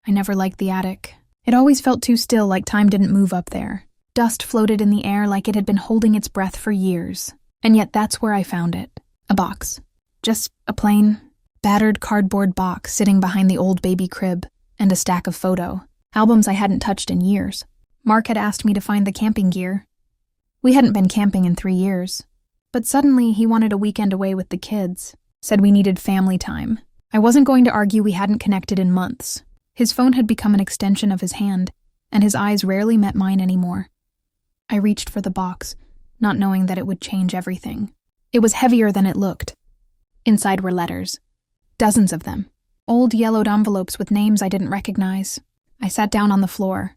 I never liked the attic. It always felt too still, like time didn't move up there. Dust floated in the air like it had been holding its breath for years. And yet that's where I found it. A box. Just a plain, battered cardboard box sitting behind the old baby crib, and a stack of photo albums I hadn't touched in years. Mark had asked me to find the camping gear. We hadn't been camping in 3 years. But suddenly he wanted a weekend away with the kids. Said we needed family time. I wasn't going to argue we hadn't connected in months. His phone had become an extension of his hand, and his eyes rarely met mine anymore. I reached for the box, not knowing that it would change everything. It was heavier than it looked. Inside were letters. Dozens of them. Old yellowed envelopes with names I didn't recognize. I sat down on the floor.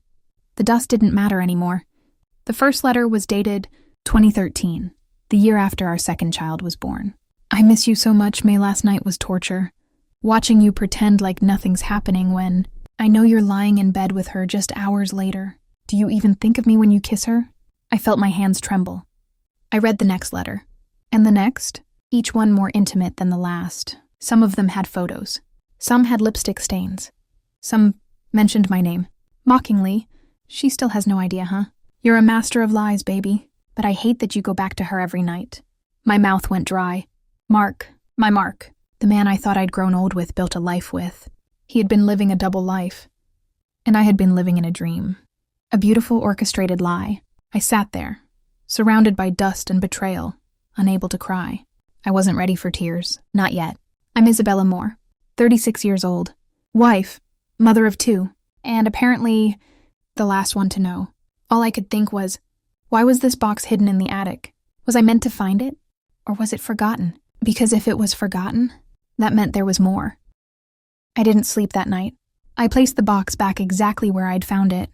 The dust didn't matter anymore. The first letter was dated 2013, the year after our second child was born. I miss you so much, May. Last night was torture. Watching you pretend like nothing's happening when I know you're lying in bed with her just hours later. Do you even think of me when you kiss her? I felt my hands tremble. I read the next letter. And the next, each one more intimate than the last. Some of them had photos. Some had lipstick stains. Some mentioned my name. Mockingly. She still has no idea, huh? You're a master of lies, baby. But I hate that you go back to her every night. My mouth went dry. Mark. My Mark. The man I thought I'd grown old with, built a life with. He had been living a double life. And I had been living in a dream. A beautiful orchestrated lie. I sat there, surrounded by dust and betrayal, unable to cry. I wasn't ready for tears. Not yet. I'm Isabella Moore, 36 years old, wife, mother of 2, and apparently the last one to know. All I could think was, why was this box hidden in the attic? Was I meant to find it? Or was it forgotten? Because if it was forgotten, that meant there was more. I didn't sleep that night. I placed the box back exactly where I'd found it,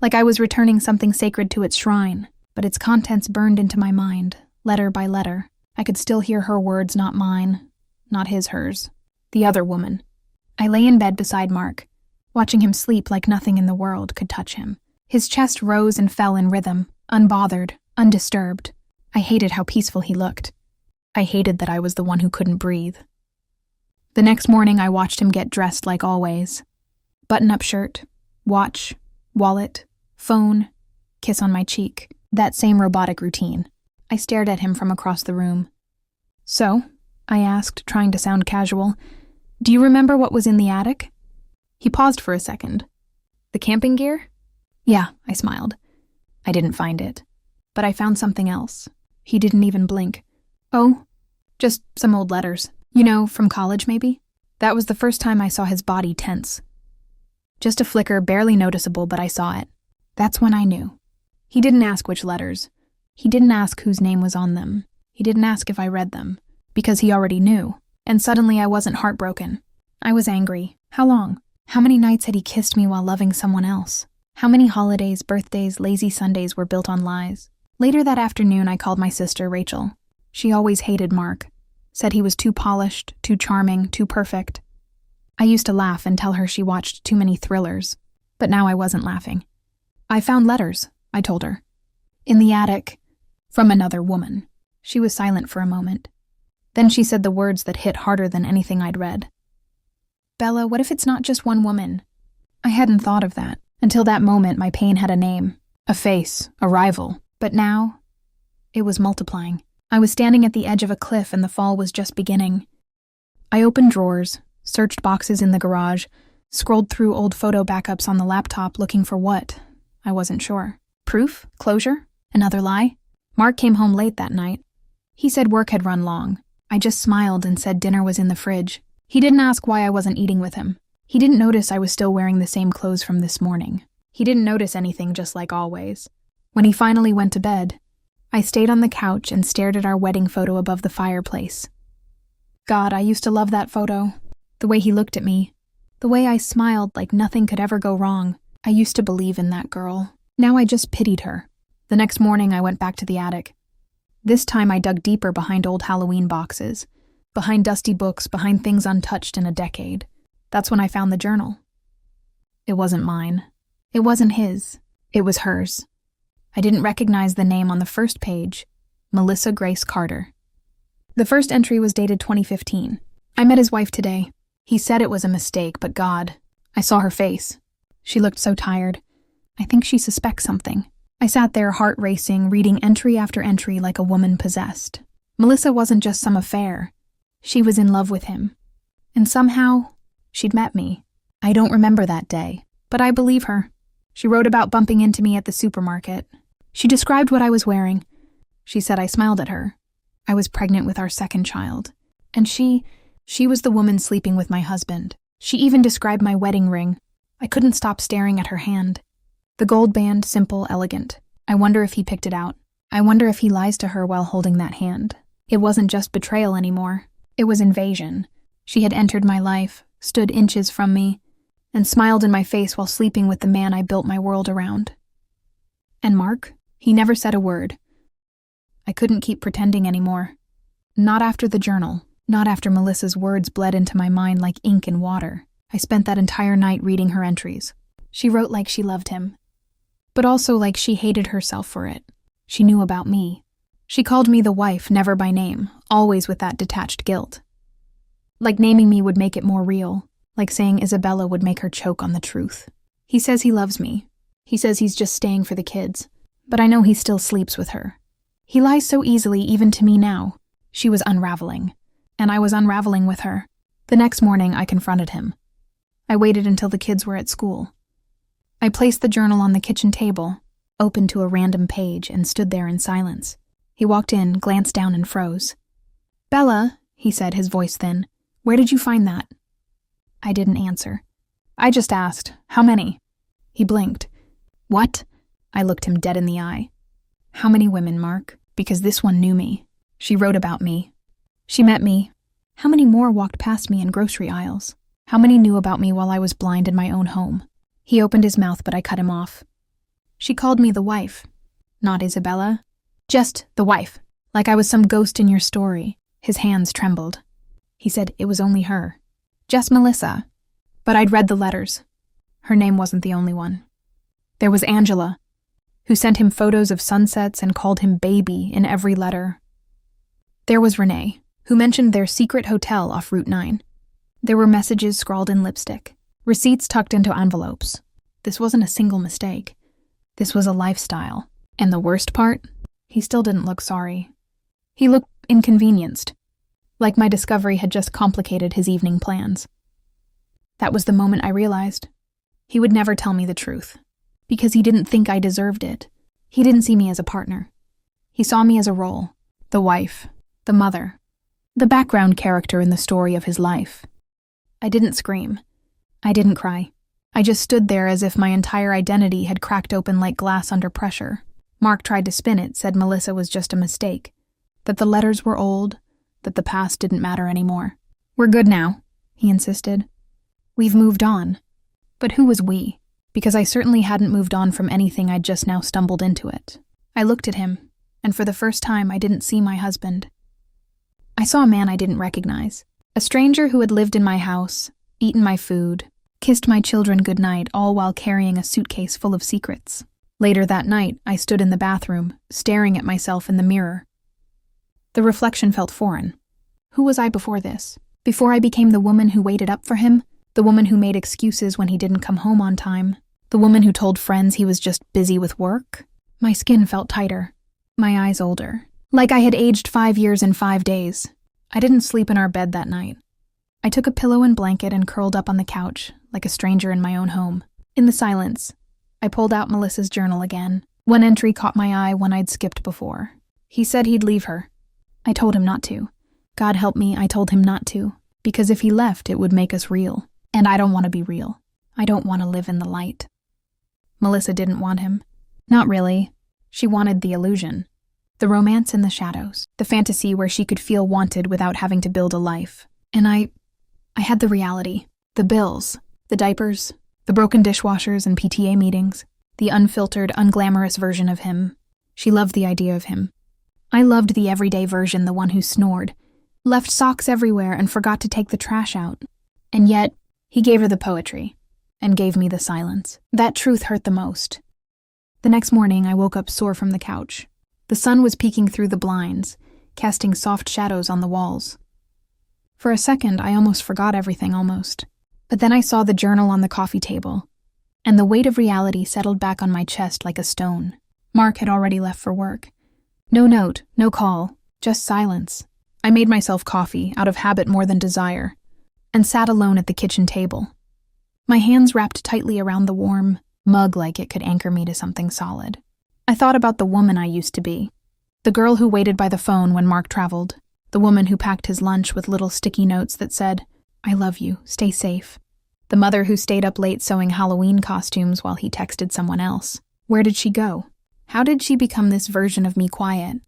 like I was returning something sacred to its shrine, but its contents burned into my mind, letter by letter. I could still hear her words, not mine, not hers. The other woman. I lay in bed beside Mark, watching him sleep like nothing in the world could touch him. His chest rose and fell in rhythm, unbothered, undisturbed. I hated how peaceful he looked. I hated that I was the one who couldn't breathe. The next morning, I watched him get dressed like always. Button-up shirt, watch, wallet, phone, kiss on my cheek. That same robotic routine. I stared at him from across the room. So, I asked, trying to sound casual, do you remember what was in the attic? He paused for a second. The camping gear? Yeah, I smiled. I didn't find it. But I found something else. He didn't even blink. Oh, just some old letters. You know, from college maybe? That was the first time I saw his body tense. Just a flicker, barely noticeable, but I saw it. That's when I knew. He didn't ask which letters. He didn't ask whose name was on them. He didn't ask if I read them, because he already knew. And suddenly I wasn't heartbroken. I was angry. How long? How many nights had he kissed me while loving someone else? How many holidays, birthdays, lazy Sundays were built on lies? Later that afternoon, I called my sister, Rachel. She always hated Mark. Said he was too polished, too charming, too perfect. I used to laugh and tell her she watched too many thrillers. But now I wasn't laughing. I found letters, I told her. In the attic. From another woman. She was silent for a moment. Then she said the words that hit harder than anything I'd read. Bella, what if it's not just one woman? I hadn't thought of that. Until that moment, my pain had a name, a face, a rival. But now, it was multiplying. I was standing at the edge of a cliff and the fall was just beginning. I opened drawers, searched boxes in the garage, scrolled through old photo backups on the laptop looking for what? I wasn't sure. Proof? Closure? Another lie? Mark came home late that night. He said work had run long. I just smiled and said dinner was in the fridge. He didn't ask why I wasn't eating with him. He didn't notice I was still wearing the same clothes from this morning. He didn't notice anything, just like always. When he finally went to bed, I stayed on the couch and stared at our wedding photo above the fireplace. God, I used to love that photo. The way he looked at me. The way I smiled like nothing could ever go wrong. I used to believe in that girl. Now I just pitied her. The next morning, I went back to the attic. This time I dug deeper behind old Halloween boxes, behind dusty books, behind things untouched in a decade. That's when I found the journal. It wasn't mine. It wasn't his. It was hers. I didn't recognize the name on the first page, Melissa Grace Carter. The first entry was dated 2015. I met his wife today. He said it was a mistake, but God, I saw her face. She looked so tired. I think she suspects something. I sat there, heart racing, reading entry after entry like a woman possessed. Melissa wasn't just some affair. She was in love with him. And somehow, she'd met me. I don't remember that day, but I believe her. She wrote about bumping into me at the supermarket. She described what I was wearing. She said I smiled at her. I was pregnant with our second child. And she was the woman sleeping with my husband. She even described my wedding ring. I couldn't stop staring at her hand. The gold band, simple, elegant. I wonder if he picked it out. I wonder if he lies to her while holding that hand. It wasn't just betrayal anymore. It was invasion. She had entered my life, stood inches from me, and smiled in my face while sleeping with the man I built my world around. And Mark? He never said a word. I couldn't keep pretending anymore. Not after the journal. Not after Melissa's words bled into my mind like ink in water. I spent that entire night reading her entries. She wrote like she loved him, but also like she hated herself for it. She knew about me. She called me the wife, never by name, always with that detached guilt. Like naming me would make it more real, like saying Isabella would make her choke on the truth. He says he loves me. He says he's just staying for the kids, but I know he still sleeps with her. He lies so easily even to me now. She was unraveling, and I was unraveling with her. The next morning, I confronted him. I waited until the kids were at school. I placed the journal on the kitchen table, opened to a random page, and stood there in silence. He walked in, glanced down, and froze. "Bella," he said, his voice thin, "where did you find that?" I didn't answer. I just asked, "How many?" He blinked. "What?" I looked him dead in the eye. "How many women, Mark? Because this one knew me. She wrote about me. She met me. How many more walked past me in grocery aisles? How many knew about me while I was blind in my own home?" He opened his mouth, but I cut him off. "She called me the wife. Not Isabella. Just the wife. Like I was some ghost in your story." His hands trembled. He said it was only her. Just Melissa. But I'd read the letters. Her name wasn't the only one. There was Angela, who sent him photos of sunsets and called him baby in every letter. There was Renee, who mentioned their secret hotel off Route 9. There were messages scrawled in lipstick, receipts tucked into envelopes. This wasn't a single mistake. This was a lifestyle. And the worst part? He still didn't look sorry. He looked inconvenienced, like my discovery had just complicated his evening plans. That was the moment I realized he would never tell me the truth, because he didn't think I deserved it. He didn't see me as a partner. He saw me as a role, the wife, the mother, the background character in the story of his life. I didn't scream. I didn't cry. I just stood there as if my entire identity had cracked open like glass under pressure. Mark tried to spin it, said Melissa was just a mistake, that the letters were old, that the past didn't matter anymore. "We're good now," he insisted. "We've moved on." But who was we? Because I certainly hadn't moved on from anything I'd just now stumbled into it. I looked at him, and for the first time I didn't see my husband. I saw a man I didn't recognize. A stranger who had lived in my house, eaten my food, kissed my children goodnight, all while carrying a suitcase full of secrets. Later that night, I stood in the bathroom, staring at myself in the mirror. The reflection felt foreign. Who was I before this? Before I became the woman who waited up for him? The woman who made excuses when he didn't come home on time? The woman who told friends he was just busy with work? My skin felt tighter, my eyes older, like I had aged 5 years in 5 days. I didn't sleep in our bed that night. I took a pillow and blanket and curled up on the couch, like a stranger in my own home. In the silence, I pulled out Melissa's journal again. One entry caught my eye, one I'd skipped before. He said he'd leave her. I told him not to. God help me, I told him not to. Because if he left, it would make us real. And I don't want to be real. I don't want to live in the light. Melissa didn't want him. Not really. She wanted the illusion. The romance in the shadows. The fantasy where she could feel wanted without having to build a life. And I had the reality. The bills. The diapers. The broken dishwashers and PTA meetings. The unfiltered, unglamorous version of him. She loved the idea of him. I loved the everyday version, the one who snored, left socks everywhere and forgot to take the trash out. And yet, he gave her the poetry, and gave me the silence. That truth hurt the most. The next morning, I woke up sore from the couch. The sun was peeking through the blinds, casting soft shadows on the walls. For a second, I almost forgot everything, almost. But then I saw the journal on the coffee table, and the weight of reality settled back on my chest like a stone. Mark had already left for work. No note, no call, just silence. I made myself coffee, out of habit more than desire, and sat alone at the kitchen table. My hands wrapped tightly around the warm mug like it could anchor me to something solid. I thought about the woman I used to be. The girl who waited by the phone when Mark traveled. The woman who packed his lunch with little sticky notes that said, "I love you, stay safe." The mother who stayed up late sewing Halloween costumes while he texted someone else. Where did she go? How did she become this version of me quiet,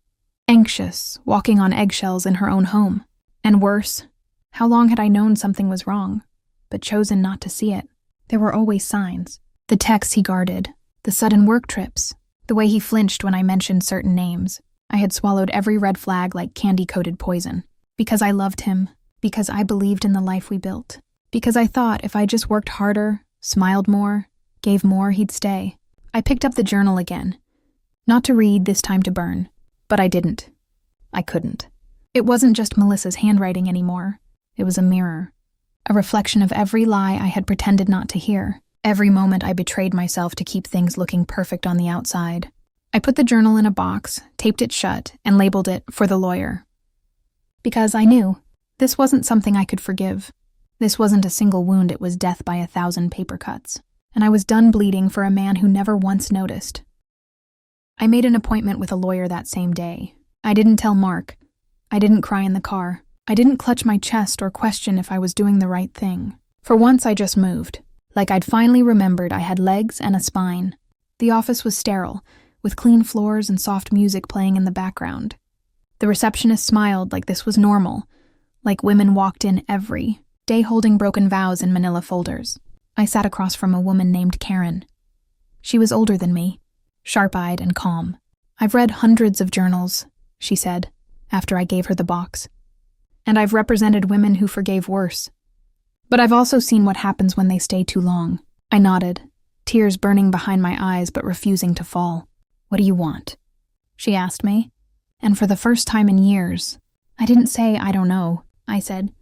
anxious, walking on eggshells in her own home? And worse, how long had I known something was wrong, but chosen not to see it? There were always signs. The texts he guarded, the sudden work trips, the way he flinched when I mentioned certain names. I had swallowed every red flag like candy-coated poison. Because I loved him, because I believed in the life we built. Because I thought if I just worked harder, smiled more, gave more, he'd stay. I picked up the journal again. Not to read, this time to burn. But I didn't. I couldn't. It wasn't just Melissa's handwriting anymore. It was a mirror. A reflection of every lie I had pretended not to hear. Every moment I betrayed myself to keep things looking perfect on the outside. I put the journal in a box, taped it shut, and labeled it "For the Lawyer." Because I knew this wasn't something I could forgive. This wasn't a single wound, it was death by 1,000 paper cuts. And I was done bleeding for a man who never once noticed. I made an appointment with a lawyer that same day. I didn't tell Mark. I didn't cry in the car. I didn't clutch my chest or question if I was doing the right thing. For once I just moved. Like I'd finally remembered I had legs and a spine. The office was sterile, with clean floors and soft music playing in the background. The receptionist smiled like this was normal, like women walked in every day holding broken vows in manila folders. I sat across from a woman named Karen. She was older than me, sharp-eyed and calm. "I've read hundreds of journals," she said, after I gave her the box. "And I've represented women who forgave worse. But I've also seen what happens when they stay too long." I nodded, tears burning behind my eyes but refusing to fall. "What do you want?" she asked me. And for the first time in years, I didn't say "I don't know." I said,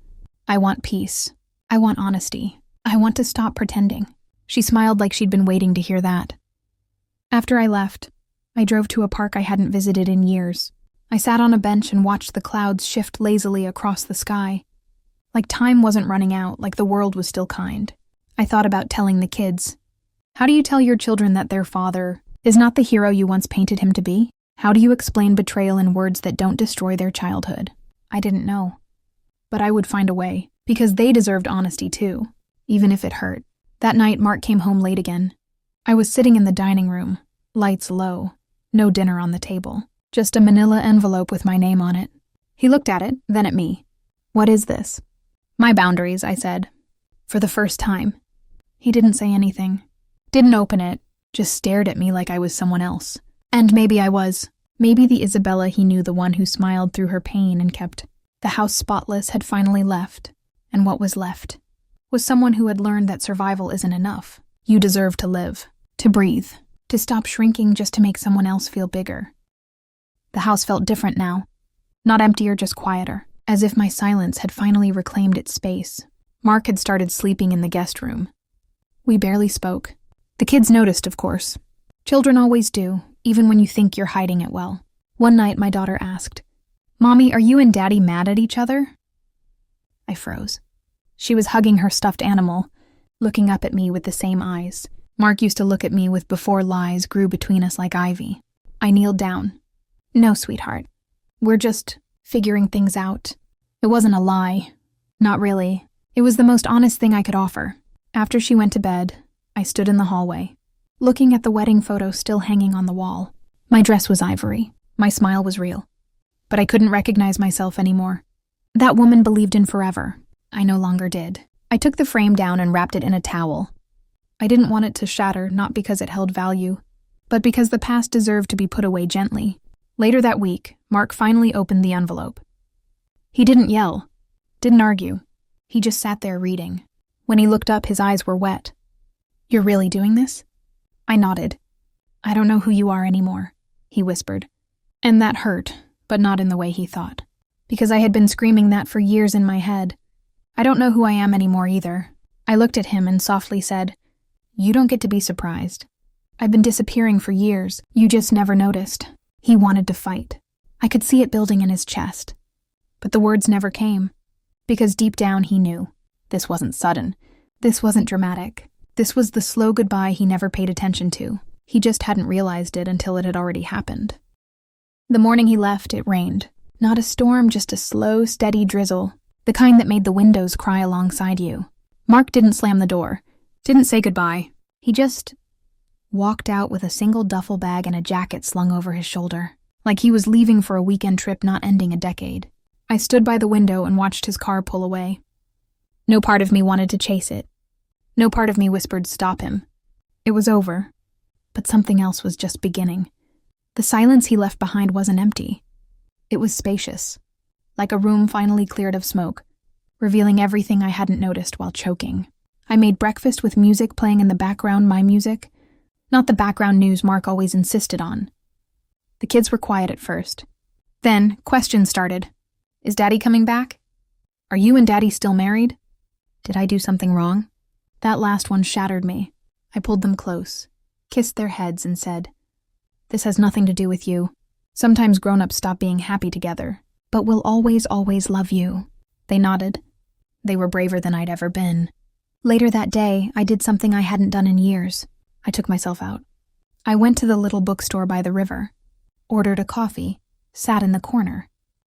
"I want peace. I want honesty. I want to stop pretending." She smiled like she'd been waiting to hear that. After I left, I drove to a park I hadn't visited in years. I sat on a bench and watched the clouds shift lazily across the sky. Like time wasn't running out, like the world was still kind. I thought about telling the kids. How do you tell your children that their father is not the hero you once painted him to be? How do you explain betrayal in words that don't destroy their childhood? I didn't know. But I would find a way, because they deserved honesty too, even if it hurt. That night, Mark came home late again. I was sitting in the dining room, lights low, no dinner on the table, just a manila envelope with my name on it. He looked at it, then at me. "What is this?" "My boundaries," I said, for the first time. He didn't say anything, didn't open it, just stared at me like I was someone else. And maybe I was. Maybe the Isabella he knew, the one who smiled through her pain and kept the house spotless, had finally left. And what was left was someone who had learned that survival isn't enough. You deserve to live, to breathe, to stop shrinking just to make someone else feel bigger. The house felt different now. Not emptier, just quieter, as if my silence had finally reclaimed its space. Mark had started sleeping in the guest room. We barely spoke. The kids noticed, of course. Children always do, even when you think you're hiding it well. One night, my daughter asked, "Mommy, are you and Daddy mad at each other?" I froze. She was hugging her stuffed animal, looking up at me with the same eyes. Mark used to look at me with before lies grew between us like ivy. I kneeled down. "No, sweetheart. We're just figuring things out." It wasn't a lie. Not really. It was the most honest thing I could offer. After she went to bed, I stood in the hallway, looking at the wedding photo still hanging on the wall. My dress was ivory. My smile was real. But I couldn't recognize myself anymore. That woman believed in forever. I no longer did. I took the frame down and wrapped it in a towel. I didn't want it to shatter, not because it held value, but because the past deserved to be put away gently. Later that week, Mark finally opened the envelope. He didn't yell, didn't argue. He just sat there reading. When he looked up, his eyes were wet. "You're really doing this?" I nodded. "I don't know who you are anymore," he whispered. And that hurt, but not in the way he thought. Because I had been screaming that for years in my head. I don't know who I am anymore either. I looked at him and softly said, "You don't get to be surprised. I've been disappearing for years. You just never noticed." He wanted to fight. I could see it building in his chest. But the words never came, because deep down he knew. This wasn't sudden. This wasn't dramatic. This was the slow goodbye he never paid attention to. He just hadn't realized it until it had already happened. The morning he left, it rained. Not a storm, just a slow, steady drizzle, the kind that made the windows cry alongside you. Mark didn't slam the door, didn't say goodbye. He just walked out with a single duffel bag and a jacket slung over his shoulder, like he was leaving for a weekend trip not ending a decade. I stood by the window and watched his car pull away. No part of me wanted to chase it. No part of me whispered, "Stop him." It was over, but something else was just beginning. The silence he left behind wasn't empty. It was spacious, like a room finally cleared of smoke, revealing everything I hadn't noticed while choking. I made breakfast with music playing in the background, my music, not the background news Mark always insisted on. The kids were quiet at first. Then, questions started. Is Daddy coming back? Are you and Daddy still married? Did I do something wrong? That last one shattered me. I pulled them close, kissed their heads, and said, "This has nothing to do with you. Sometimes grown-ups stop being happy together, but we'll always, always love you." They nodded. They were braver than I'd ever been. Later that day, I did something I hadn't done in years. I took myself out. I went to the little bookstore by the river, ordered a coffee, sat in the corner,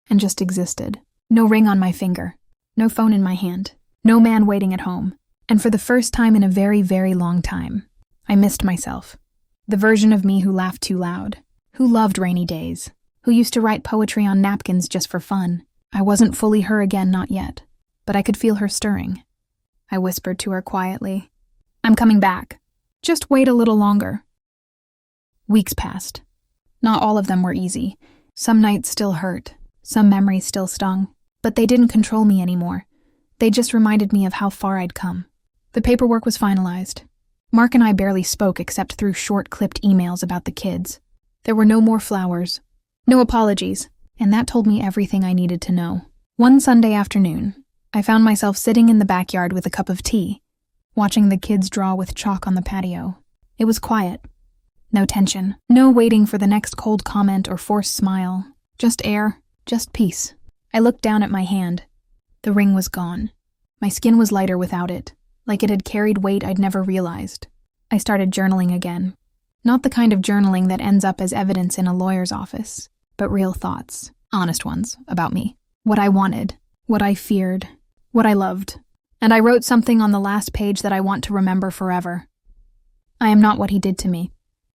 and just existed. No ring on my finger, no phone in my hand, no man waiting at home. And for the first time in a very, very long time, I missed myself. The version of me who laughed too loud, who loved rainy days, who used to write poetry on napkins just for fun. I wasn't fully her again, not yet, but I could feel her stirring. I whispered to her quietly, "I'm coming back. Just wait a little longer." Weeks passed. Not all of them were easy. Some nights still hurt, some memories still stung, but they didn't control me anymore. They just reminded me of how far I'd come. The paperwork was finalized. Mark and I barely spoke except through short, clipped emails about the kids. There were no more flowers, no apologies, and that told me everything I needed to know. One Sunday afternoon, I found myself sitting in the backyard with a cup of tea, watching the kids draw with chalk on the patio. It was quiet. No tension, no waiting for the next cold comment or forced smile. Just air, just peace. I looked down at my hand. The ring was gone. My skin was lighter without it, like it had carried weight I'd never realized. I started journaling again. Not the kind of journaling that ends up as evidence in a lawyer's office, but real thoughts, honest ones, about me. What I wanted, what I feared, what I loved. And I wrote something on the last page that I want to remember forever. I am not what he did to me.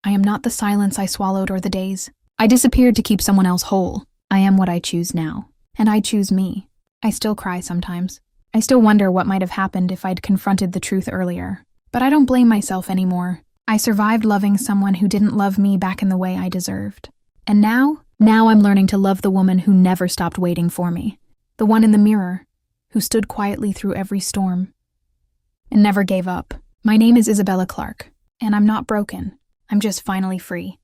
I am not the silence I swallowed or the days. I disappeared to keep someone else whole. I am what I choose now. And I choose me. I still cry sometimes. I still wonder what might have happened if I'd confronted the truth earlier. But I don't blame myself anymore. I survived loving someone who didn't love me back in the way I deserved. And now I'm learning to love the woman who never stopped waiting for me. The one in the mirror, who stood quietly through every storm and never gave up. My name is Isabella Clark, and I'm not broken. I'm just finally free.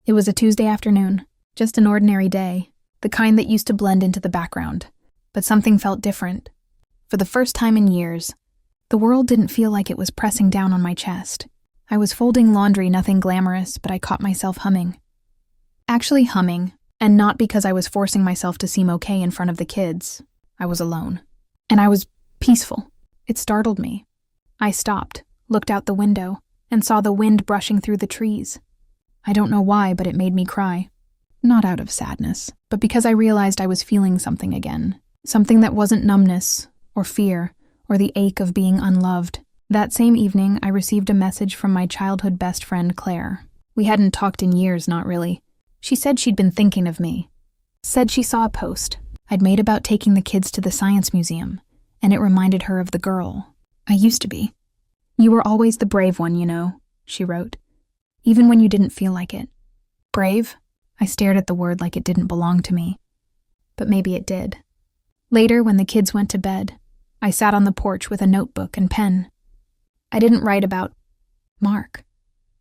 It was a Tuesday afternoon, just an ordinary day, the kind that used to blend into the background. But something felt different. For the first time in years, the world didn't feel like it was pressing down on my chest. I was folding laundry, nothing glamorous, but I caught myself humming. Actually humming, and not because I was forcing myself to seem okay in front of the kids. I was alone. And I was peaceful. It startled me. I stopped, looked out the window, and saw the wind brushing through the trees. I don't know why, but it made me cry. Not out of sadness, but because I realized I was feeling something again. Something that wasn't numbness, or fear, or the ache of being unloved. That same evening, I received a message from my childhood best friend, Claire. We hadn't talked in years, not really. She said she'd been thinking of me. Said she saw a post I'd made about taking the kids to the science museum, and it reminded her of the girl I used to be. "You were always the brave one, you know," she wrote. "Even when you didn't feel like it." Brave? I stared at the word like it didn't belong to me. But maybe it did. Later, when the kids went to bed, I sat on the porch with a notebook and pen. I didn't write about Mark.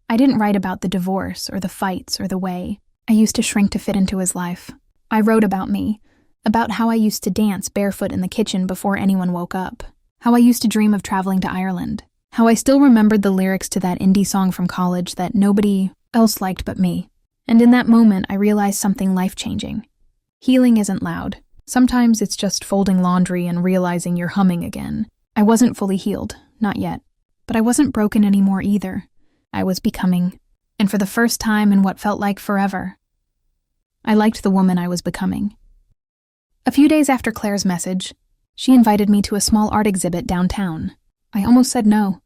I didn't write about the divorce or the fights or the way I used to shrink to fit into his life. I wrote about me, about how I used to dance barefoot in the kitchen before anyone woke up, How I used to dream of traveling to Ireland. How I still remembered the lyrics to that indie song from college that nobody else liked but me. And in that moment, I realized something life-changing. Healing isn't loud. Sometimes it's just folding laundry and realizing you're humming again. I wasn't fully healed, not yet. But I wasn't broken anymore either. I was becoming. And for the first time in what felt like forever, I liked the woman I was becoming. A few days after Claire's message, she invited me to a small art exhibit downtown. I almost said no.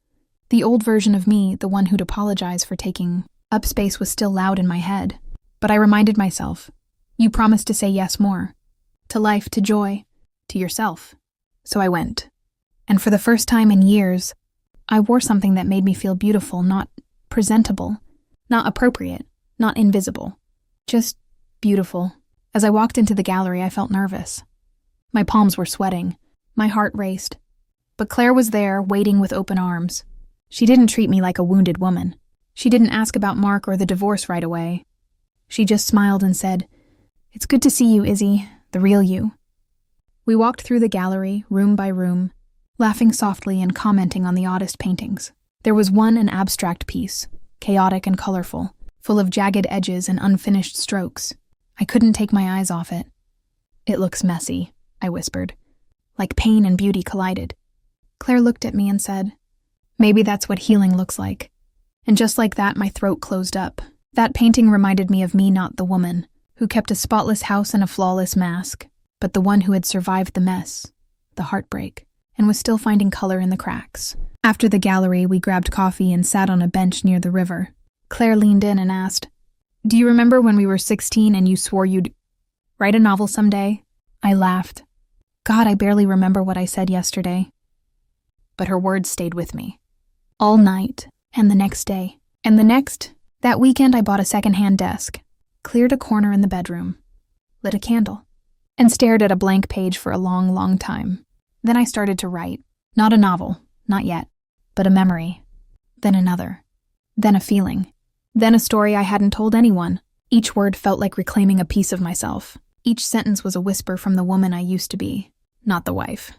The old version of me, the one who'd apologize for taking up space, was still loud in my head. But I reminded myself, you promised to say yes more. To life, to joy, to yourself. So I went. And for the first time in years, I wore something that made me feel beautiful, not presentable, not appropriate, not invisible. Just beautiful. As I walked into the gallery, I felt nervous. My palms were sweating. My heart raced. But Claire was there, waiting with open arms. She didn't treat me like a wounded woman. She didn't ask about Mark or the divorce right away. She just smiled and said, "It's good to see you, Izzy, the real you." We walked through the gallery, room by room, laughing softly and commenting on the oddest paintings. There was an abstract piece, chaotic and colorful, full of jagged edges and unfinished strokes. I couldn't take my eyes off it. "It looks messy," I whispered, like pain and beauty collided. Claire looked at me and said, "Maybe that's what healing looks like." And just like that, my throat closed up. That painting reminded me of me, not the woman who kept a spotless house and a flawless mask, but the one who had survived the mess, the heartbreak, and was still finding color in the cracks. After the gallery, we grabbed coffee and sat on a bench near the river. Claire leaned in and asked, "Do you remember when we were 16 and you swore you'd write a novel someday?" I laughed. God, I barely remember what I said yesterday. But her words stayed with me. All night, and the next day, and the next. That weekend I bought a secondhand desk, cleared a corner in the bedroom, lit a candle, and stared at a blank page for a long, long time. Then I started to write. Not a novel, not yet, but a memory. Then another. Then a feeling. Then a story I hadn't told anyone. Each word felt like reclaiming a piece of myself. Each sentence was a whisper from the woman I used to be. Not the wife.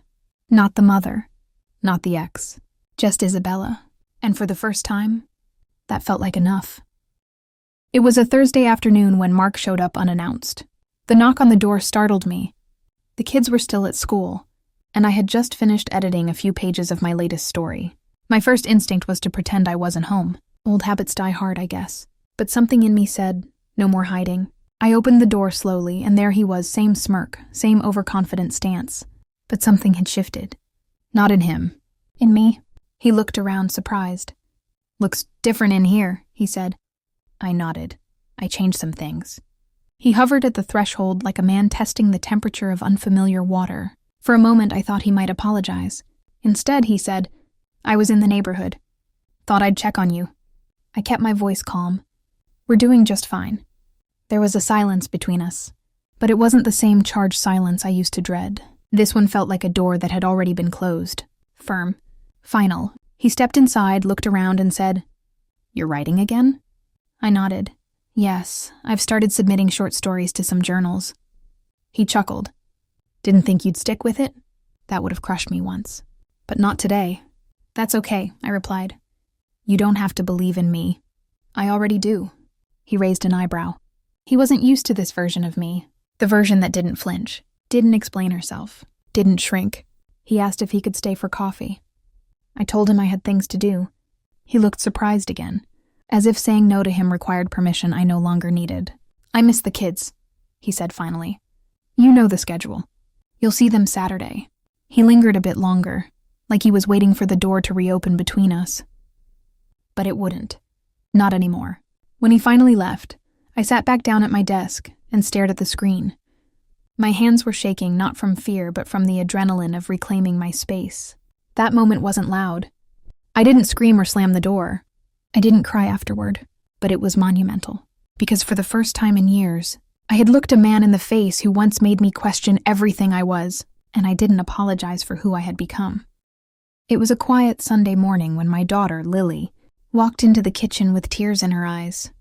Not the mother. Not the ex. Just Isabella. And for the first time, that felt like enough. It was a Thursday afternoon when Mark showed up unannounced. The knock on the door startled me. The kids were still at school, and I had just finished editing a few pages of my latest story. My first instinct was to pretend I wasn't home. Old habits die hard, I guess. But something in me said, no more hiding. I opened the door slowly, and there he was, same smirk, same overconfident stance. But something had shifted. Not in him. In me. He looked around, surprised. "Looks different in here," he said. I nodded. I changed some things. He hovered at the threshold like a man testing the temperature of unfamiliar water. For a moment, I thought he might apologize. Instead, he said, "I was in the neighborhood. Thought I'd check on you." I kept my voice calm. "We're doing just fine." There was a silence between us, but it wasn't the same charged silence I used to dread. This one felt like a door that had already been closed. Firm. Final. He stepped inside, looked around, and said, "You're writing again?" I nodded. "Yes, I've started submitting short stories to some journals." He chuckled. "Didn't think you'd stick with it? That would have crushed me once. But not today." "That's okay," I replied. "You don't have to believe in me. I already do." He raised an eyebrow. He wasn't used to this version of me, the version that didn't flinch, didn't explain herself, didn't shrink. He asked if he could stay for coffee. I told him I had things to do. He looked surprised again, as if saying no to him required permission I no longer needed. "I miss the kids," he said finally. "You know the schedule. You'll see them Saturday." He lingered a bit longer, like he was waiting for the door to reopen between us. But it wouldn't. Not anymore. When he finally left, I sat back down at my desk and stared at the screen. My hands were shaking, not from fear, but from the adrenaline of reclaiming my space. That moment wasn't loud. I didn't scream or slam the door. I didn't cry afterward, but it was monumental. Because for the first time in years, I had looked a man in the face who once made me question everything I was, and I didn't apologize for who I had become. It was a quiet Sunday morning when my daughter, Lily, walked into the kitchen with tears in her eyes.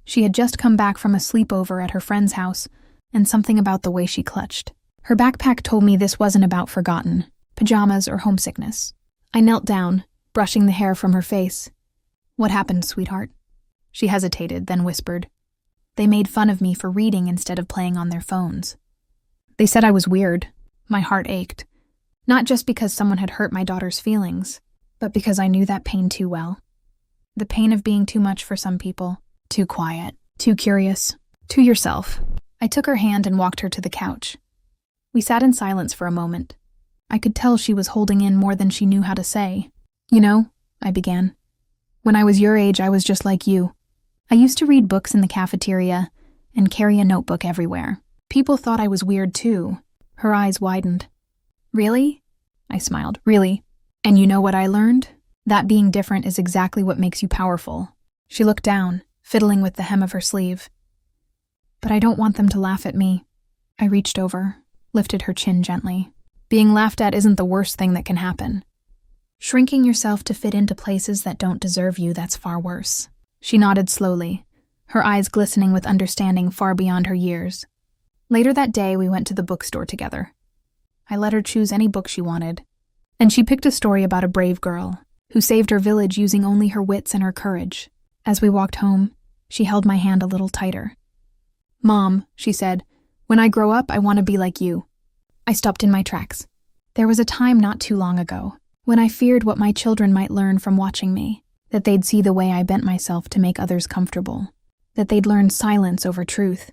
She had just come back from a sleepover at her friend's house, and something about the way she clutched. Her backpack told me this wasn't about forgotten. pajamas, or homesickness. I knelt down, brushing the hair from her face. "What happened, sweetheart?" She hesitated, then whispered. "They made fun of me for reading instead of playing on their phones. They said I was weird." My heart ached. Not just because someone had hurt my daughter's feelings, but because I knew that pain too well. The pain of being too much for some people, too quiet, too curious, too yourself. I took her hand and walked her to the couch. We sat in silence for a moment. I could tell she was holding in more than she knew how to say. "You know," I began, "when I was your age, I was just like you. I used to read books in the cafeteria and carry a notebook everywhere. People thought I was weird too." Her eyes widened. "Really?" I smiled. "Really. And you know what I learned? That being different is exactly what makes you powerful." She looked down, fiddling with the hem of her sleeve. "But I don't want them to laugh at me." I reached over, lifted her chin gently. "Being laughed at isn't the worst thing that can happen. Shrinking yourself to fit into places that don't deserve you, that's far worse." She nodded slowly, her eyes glistening with understanding far beyond her years. Later that day, we went to the bookstore together. I let her choose any book she wanted, and she picked a story about a brave girl who saved her village using only her wits and her courage. As we walked home, she held my hand a little tighter. "Mom," she said, "when I grow up, I want to be like you." I stopped in my tracks. There was a time not too long ago when I feared what my children might learn from watching me, that they'd see the way I bent myself to make others comfortable, that they'd learn silence over truth,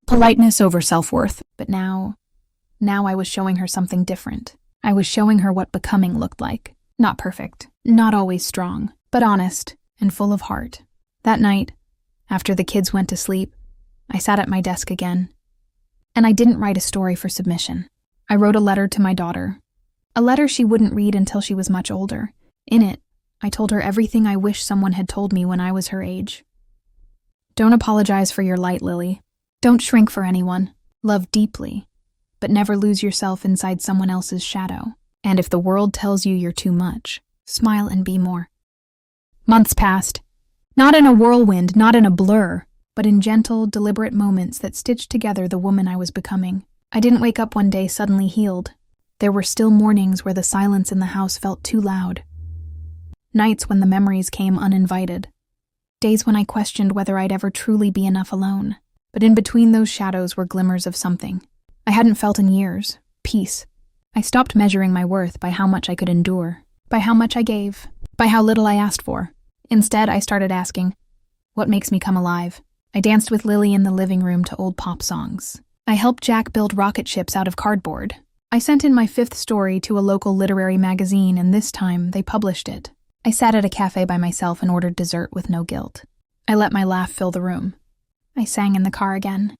politeness over self-worth. But now I was showing her something different. I was showing her what becoming looked like. Not perfect, not always strong, but honest and full of heart. That night, after the kids went to sleep, I sat at my desk again. And I didn't write a story for submission. I wrote a letter to my daughter. A letter she wouldn't read until she was much older. In it, I told her everything I wish someone had told me when I was her age. Don't apologize for your light, Lily. Don't shrink for anyone. Love deeply, but never lose yourself inside someone else's shadow. And if the world tells you you're too much, smile and be more. Months passed. Not in a whirlwind, not in a blur, but in gentle, deliberate moments that stitched together the woman I was becoming. I didn't wake up one day suddenly healed. There were still mornings where the silence in the house felt too loud. Nights when the memories came uninvited. Days when I questioned whether I'd ever truly be enough alone. But in between those shadows were glimmers of something I hadn't felt in years. Peace. I stopped measuring my worth by how much I could endure, by how much I gave, by how little I asked for. Instead, I started asking, what makes me come alive? I danced with Lily in the living room to old pop songs. I helped Jack build rocket ships out of cardboard. I sent in my 5th story to a local literary magazine, and this time they published it. I sat at a cafe by myself and ordered dessert with no guilt. I let my laugh fill the room. I sang in the car again.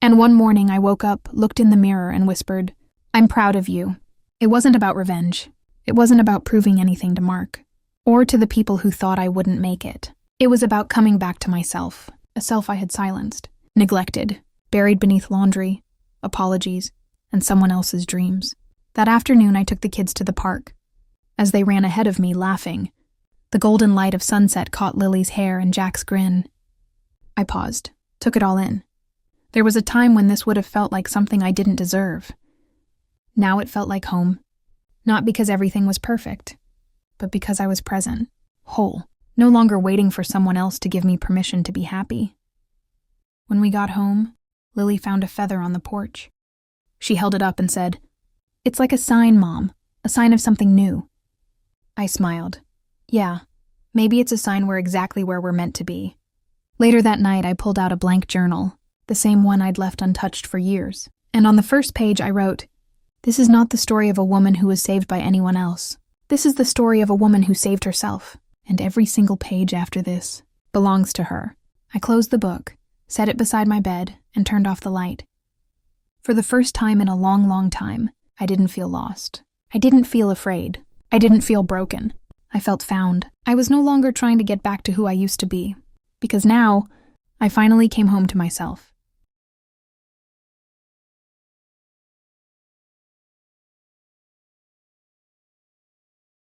And one morning I woke up, looked in the mirror, and whispered, I'm proud of you. It wasn't about revenge. It wasn't about proving anything to Mark, or to the people who thought I wouldn't make it. It was about coming back to myself, a self I had silenced, neglected, buried beneath laundry, apologies, and someone else's dreams. That afternoon I took the kids to the park. As they ran ahead of me, laughing, the golden light of sunset caught Lily's hair and Jack's grin. I paused, took it all in. There was a time when this would have felt like something I didn't deserve. Now it felt like home. Not because everything was perfect, but because I was present, whole, no longer waiting for someone else to give me permission to be happy. When we got home, Lily found a feather on the porch. She held it up and said, It's like a sign, Mom, a sign of something new. I smiled. Yeah, maybe it's a sign we're exactly where we're meant to be. Later that night, I pulled out a blank journal, the same one I'd left untouched for years. And on the first page I wrote, This is not the story of a woman who was saved by anyone else. This is the story of a woman who saved herself. And every single page after this belongs to her. I closed the book, set it beside my bed, and turned off the light. For the first time in a long, long time, I didn't feel lost. I didn't feel afraid. I didn't feel broken. I felt found. I was no longer trying to get back to who I used to be. Because now, I finally came home to myself.